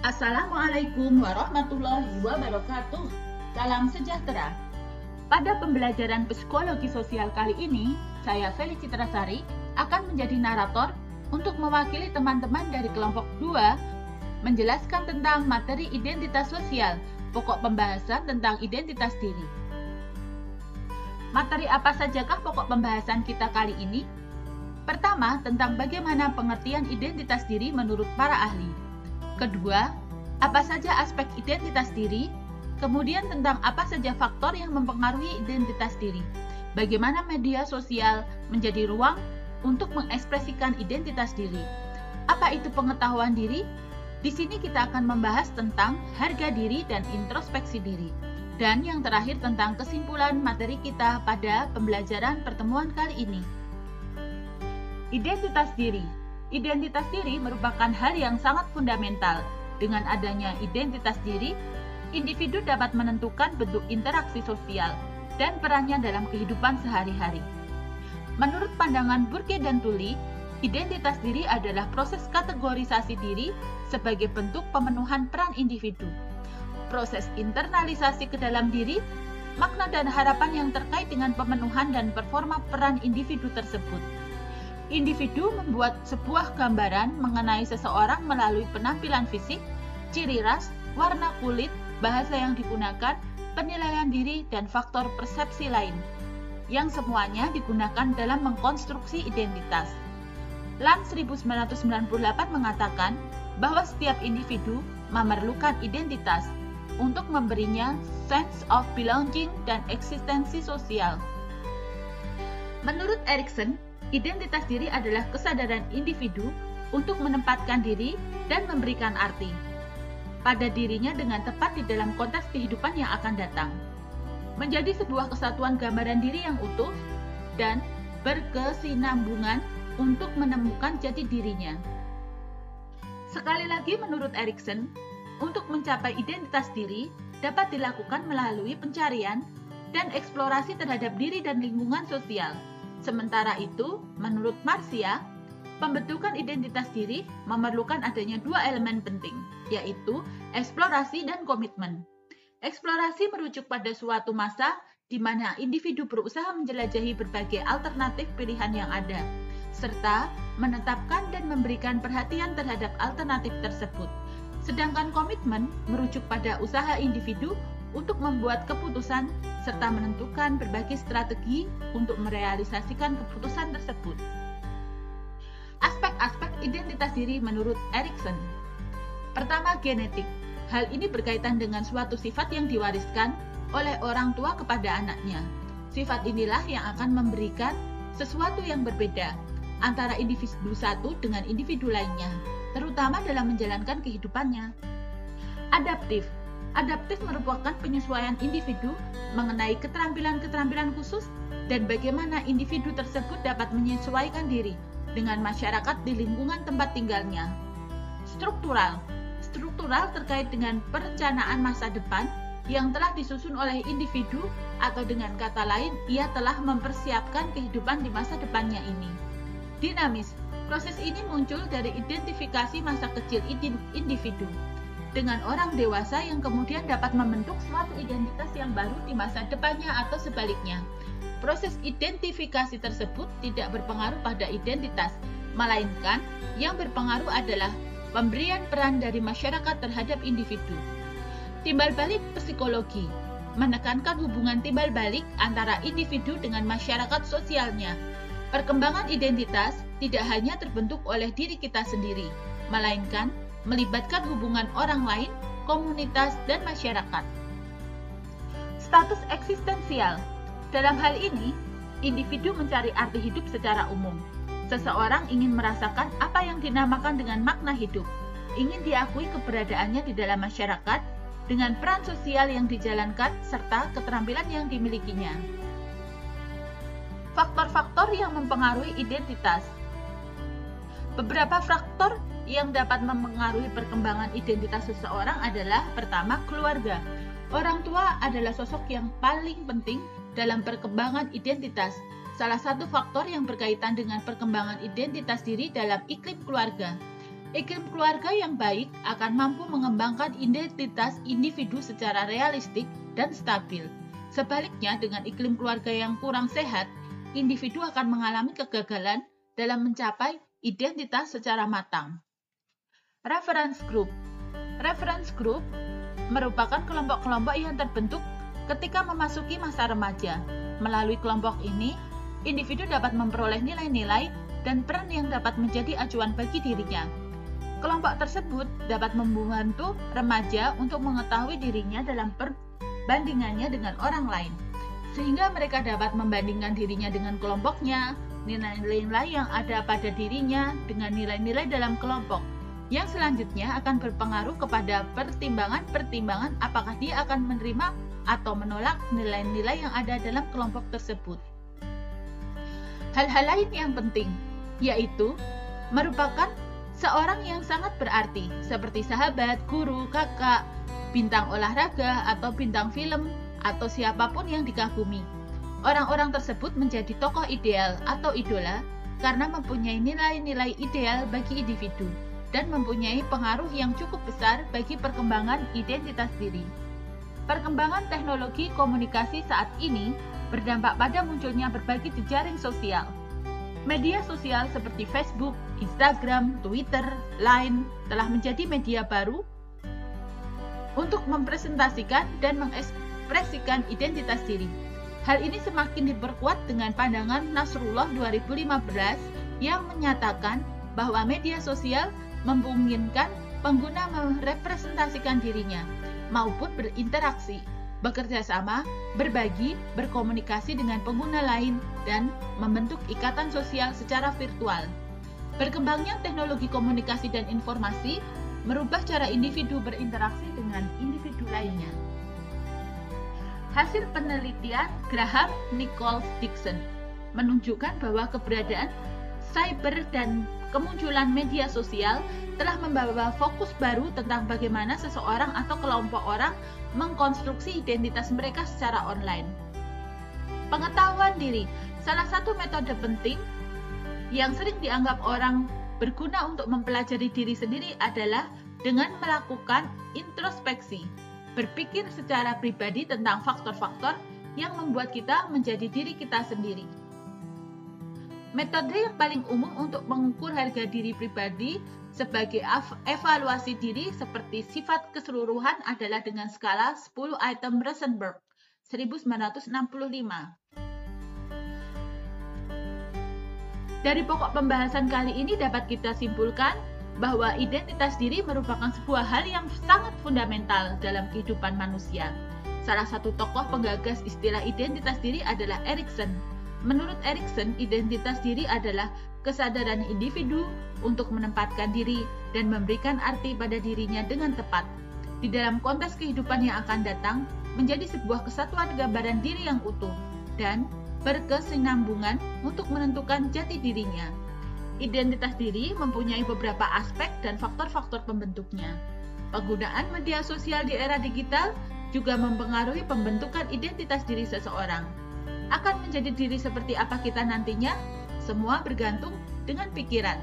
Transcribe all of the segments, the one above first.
Assalamualaikum warahmatullahi wabarakatuh. Salam sejahtera. Pada pembelajaran psikologi sosial kali ini, saya Feli Citrasari akan menjadi narator untuk mewakili teman-teman dari kelompok 2 menjelaskan tentang materi identitas sosial, pokok pembahasan tentang identitas diri. Materi apa sajakah pokok pembahasan kita kali ini? Pertama, tentang bagaimana pengertian identitas diri menurut para ahli. Kedua, apa saja aspek identitas diri? Kemudian tentang apa saja faktor yang mempengaruhi identitas diri. Bagaimana media sosial menjadi ruang untuk mengekspresikan identitas diri. Apa itu pengetahuan diri? Di sini kita akan membahas tentang harga diri dan introspeksi diri. Dan yang terakhir tentang kesimpulan materi kita pada pembelajaran pertemuan kali ini. Identitas diri. Identitas diri merupakan hal yang sangat fundamental. Dengan adanya identitas diri, individu dapat menentukan bentuk interaksi sosial dan perannya dalam kehidupan sehari-hari. Menurut pandangan Burke dan Tully, identitas diri adalah proses kategorisasi diri sebagai bentuk pemenuhan peran individu. Proses internalisasi ke dalam diri, makna dan harapan yang terkait dengan pemenuhan dan performa peran individu tersebut. Individu membuat sebuah gambaran mengenai seseorang melalui penampilan fisik, ciri ras, warna kulit, bahasa yang digunakan, penilaian diri, dan faktor persepsi lain, yang semuanya digunakan dalam mengkonstruksi identitas. Lan 1998 mengatakan bahwa setiap individu memerlukan identitas untuk memberinya sense of belonging dan eksistensi sosial. Menurut Erikson, identitas diri adalah kesadaran individu untuk menempatkan diri dan memberikan arti pada dirinya dengan tepat di dalam konteks kehidupan yang akan datang. Menjadi sebuah kesatuan gambaran diri yang utuh dan berkesinambungan untuk menemukan jati dirinya. Sekali lagi menurut Erikson, untuk mencapai identitas diri dapat dilakukan melalui pencarian dan eksplorasi terhadap diri dan lingkungan sosial. Sementara itu, menurut Marcia, pembentukan identitas diri memerlukan adanya dua elemen penting, yaitu eksplorasi dan komitmen. Eksplorasi merujuk pada suatu masa di mana individu berusaha menjelajahi berbagai alternatif pilihan yang ada, serta menetapkan dan memberikan perhatian terhadap alternatif tersebut. Sedangkan komitmen merujuk pada usaha individu untuk membuat keputusan serta menentukan berbagai strategi untuk merealisasikan keputusan tersebut. Aspek-aspek identitas diri menurut Erikson. Pertama, genetik. Hal ini berkaitan dengan suatu sifat yang diwariskan oleh orang tua kepada anaknya. Sifat inilah yang akan memberikan sesuatu yang berbeda antara individu satu dengan individu lainnya, terutama dalam menjalankan kehidupannya. Adaptif. Adaptif merupakan penyesuaian individu mengenai keterampilan-keterampilan khusus dan bagaimana individu tersebut dapat menyesuaikan diri dengan masyarakat di lingkungan tempat tinggalnya. Struktural. Struktural terkait dengan perencanaan masa depan yang telah disusun oleh individu atau dengan kata lain, ia telah mempersiapkan kehidupan di masa depannya ini. Dinamis. Proses ini muncul dari identifikasi masa kecil individu dengan orang dewasa yang kemudian dapat membentuk suatu identitas yang baru di masa depannya atau sebaliknya. Proses identifikasi tersebut tidak berpengaruh pada identitas, melainkan yang berpengaruh adalah pemberian peran dari masyarakat terhadap individu. Timbal balik psikologi menekankan hubungan timbal balik antara individu dengan masyarakat sosialnya. Perkembangan identitas tidak hanya terbentuk oleh diri kita sendiri, melainkan melibatkan hubungan orang lain, komunitas, dan masyarakat. Status eksistensial. Dalam hal ini, individu mencari arti hidup secara umum. Seseorang ingin merasakan apa yang dinamakan dengan makna hidup, ingin diakui keberadaannya di dalam masyarakat dengan peran sosial yang dijalankan serta keterampilan yang dimilikinya. Faktor-faktor yang mempengaruhi identitas. Beberapa faktor yang dapat mempengaruhi perkembangan identitas seseorang adalah pertama, keluarga. Orang tua adalah sosok yang paling penting dalam perkembangan identitas. Salah satu faktor yang berkaitan dengan perkembangan identitas diri dalam iklim keluarga. Iklim keluarga yang baik akan mampu mengembangkan identitas individu secara realistik dan stabil. Sebaliknya, dengan iklim keluarga yang kurang sehat, individu akan mengalami kegagalan dalam mencapai identitas secara matang. Reference Group. Reference Group merupakan kelompok-kelompok yang terbentuk ketika memasuki masa remaja. Melalui kelompok ini, individu dapat memperoleh nilai-nilai dan peran yang dapat menjadi acuan bagi dirinya. Kelompok tersebut dapat membantu remaja untuk mengetahui dirinya dalam perbandingannya dengan orang lain, sehingga mereka dapat membandingkan dirinya dengan kelompoknya, nilai-nilai yang ada pada dirinya dengan nilai-nilai dalam kelompok, yang selanjutnya akan berpengaruh kepada pertimbangan-pertimbangan apakah dia akan menerima atau menolak nilai-nilai yang ada dalam kelompok tersebut. Hal-hal lain yang penting, yaitu merupakan seorang yang sangat berarti, seperti sahabat, guru, kakak, bintang olahraga, atau bintang film, atau siapapun yang dikagumi. Orang-orang tersebut menjadi tokoh ideal atau idola karena mempunyai nilai-nilai ideal bagi individu dan mempunyai pengaruh yang cukup besar bagi perkembangan identitas diri. Perkembangan teknologi komunikasi saat ini berdampak pada munculnya berbagai jejaring sosial. Media sosial seperti Facebook, Instagram, Twitter, Line telah menjadi media baru untuk mempresentasikan dan mengekspresikan identitas diri. Hal ini semakin diperkuat dengan pandangan Nasrullah 2015 yang menyatakan bahwa media sosial memungkinkan pengguna merepresentasikan dirinya maupun berinteraksi, bekerja sama, berbagi, berkomunikasi dengan pengguna lain, dan membentuk ikatan sosial secara virtual. Berkembangnya teknologi komunikasi dan informasi merubah cara individu berinteraksi dengan individu lainnya. Hasil penelitian Graham Nichols Dixon menunjukkan bahwa keberadaan cyber dan kemunculan media sosial telah membawa fokus baru tentang bagaimana seseorang atau kelompok orang mengkonstruksi identitas mereka secara online. Pengetahuan diri, salah satu metode penting yang sering dianggap orang berguna untuk mempelajari diri sendiri adalah dengan melakukan introspeksi, berpikir secara pribadi tentang faktor-faktor yang membuat kita menjadi diri kita sendiri. Metode yang paling umum untuk mengukur harga diri pribadi sebagai evaluasi diri seperti sifat keseluruhan adalah dengan skala 10 item Rosenberg 1965. Dari pokok pembahasan kali ini dapat kita simpulkan bahwa identitas diri merupakan sebuah hal yang sangat fundamental dalam kehidupan manusia. Salah satu tokoh penggagas istilah identitas diri adalah Erikson. Menurut Erikson, identitas diri adalah kesadaran individu untuk menempatkan diri dan memberikan arti pada dirinya dengan tepat di dalam konteks kehidupan yang akan datang, menjadi sebuah kesatuan gambaran diri yang utuh dan berkesinambungan untuk menentukan jati dirinya. Identitas diri mempunyai beberapa aspek dan faktor-faktor pembentuknya. Penggunaan media sosial di era digital juga mempengaruhi pembentukan identitas diri seseorang. Akan menjadi diri seperti apa kita nantinya, semua bergantung dengan pikiran.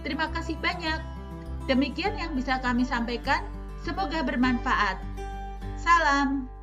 Terima kasih banyak. Demikian yang bisa kami sampaikan. Semoga bermanfaat. Salam.